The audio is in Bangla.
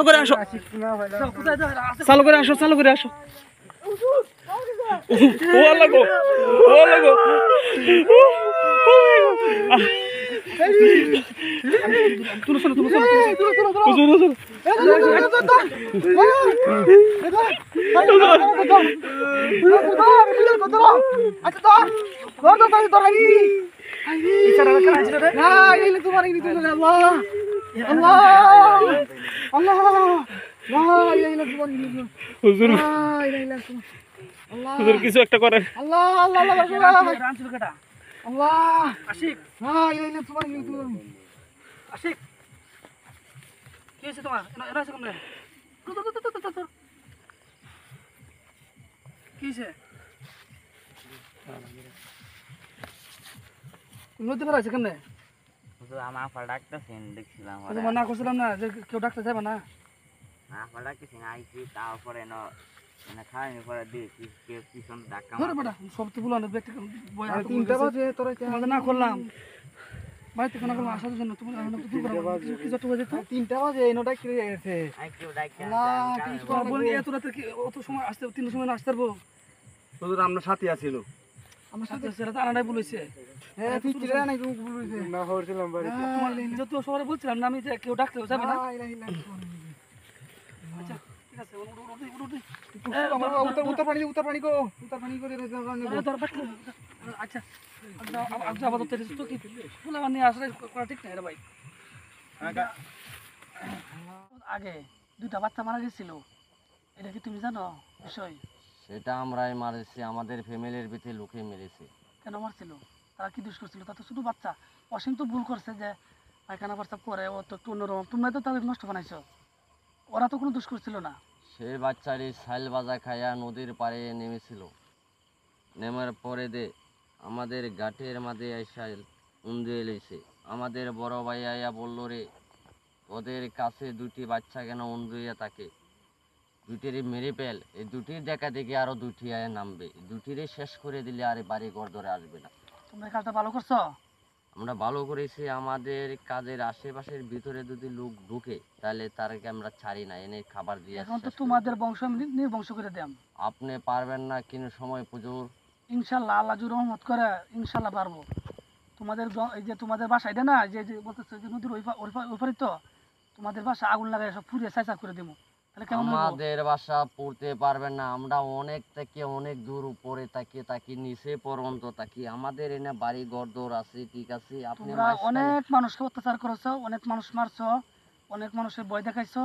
চালু করে আসো, চালু করে আসো, চালু করে আসো। ও আল্লাহ গো, ও আল্লাহ গো। তুলো চলো, তুলো চলো, তুলো চলো। হুজুর কিছু একটা করেন। আশিক কি হয়েছে তোমার? কি হয়েছে? নদী পার আছে কেমনে? আমার আফা ডাকতেছেন দেখছিলাম, তোমার না করছিলাম না যে কেউ ডাক্তার যাবে না? আফা ডাকতেছেন আইছি, তারপরে খাওয়ানি পরে দিয়ে কেউ পিছন ধাক্কা ধরে বেটা সব তো বলো না ব্যক্তি বই আর 3টা বাজে তোরা তোমাদের না করলাম বাড়িতে কোন করলাম আসার জন্য তুমি কি যত বাজে তো 3টা বাজে এনোটা কি হয়ে গেছে কেউ ডাক্তার না কি বলি এত রাতে কি অত সময় আসতে 3টার সময় আসতে পারবো? হুজুর আমরা সাথে আছিল, আমার সাথে সেটা আনাটাই বলেছে। হ্যাঁ তুই কি জানাই তুমি বলেছে না হরছিলাম বাড়িতে তোমার যত সবারে বলছিলাম না আমি যে কেউ ডাকতে যাবে না। আচ্ছা ঠিক আছে উত্তর পানি করে আচ্ছা আপাতত তো কি ফুল আমার নিয়ে আসলে করা ঠিক নাই রে ভাই। আগে 2টা বাচ্চা মারা গেছিল, এটা কি তুমি জানো বিষয়? সেটা আমরাই মারেছি, আমাদের ফ্যামিলির ভিতরে লোকে মেরেছে। কেন মারছিল? তারা কি দোষ করছিল? তা তো শুধু বাচ্চা। অসীম তো ভুল করছে যে পায়খানা প্রস্তাব করে, ও তো একটু অন্যরকম, তোমরা তো তাদের নষ্ট বানাইছো, ওরা তো কোনো দোষ করছিল না। সে বাচ্চাটি ছাইল বাজা খাইয়া নদীর পাড়ে নেমেছিল, নেমার পরে আমাদের ঘাটের মাঝে আইসা উন্দে এলেছে। আমাদের বড় ভাই আইয়া বলল, রে ওদের কাছে 2টি বাচ্চা কেন উন্দুইয়া থাকে, 2টিরই মেরে ফেল, এই 2টির দেখা দেখে আরো 2টি আয়া নামবে, 2টিরই শেষ করে দিলে আর বাড়ি ঘর ধরে আসবে না। তোমরা এই কাজটা ভালো করছো। আমরা ভালো করেছি, আমাদের কাজের আশেপাশের ভিতরে যদি লোক ঢুকে তাহলে তারকে আমরা ছাড়ি না, এনে খাবার দিয়ে এখন তো তোমাদের বংশ আমি নির্বংশ করে দিলাম। আপনি পারবেন না কিন্তু সময় পুজোর। ইনশাল্লাহ আল্লাহ জোর রহমত করে ইনশাল্লাহ পারবো। তোমাদের এই যে তোমাদের বাসা এটা না যে বলতেছে যে নদীর ওইপারে তো তোমাদের বাসা আগুন লাগাই সব পুড়িয়ে ছাই করে দেবো, তাহলে কেমন হইবো? আমাদের বাসা পড়তে পারবেন না, আমরা অনেক থেকে অনেক দূর উপরে তাকি নিচে পর্যন্ত তাকি, আমাদের এনে বাড়ি ঘর দৌড় আছে, ঠিক আছে। আপনি তোমরা অনেক মানুষকে অত্যাচার করেছো, অনেক মানুষ মারছো, অনেক মানুষের ভয় দেখাইছো,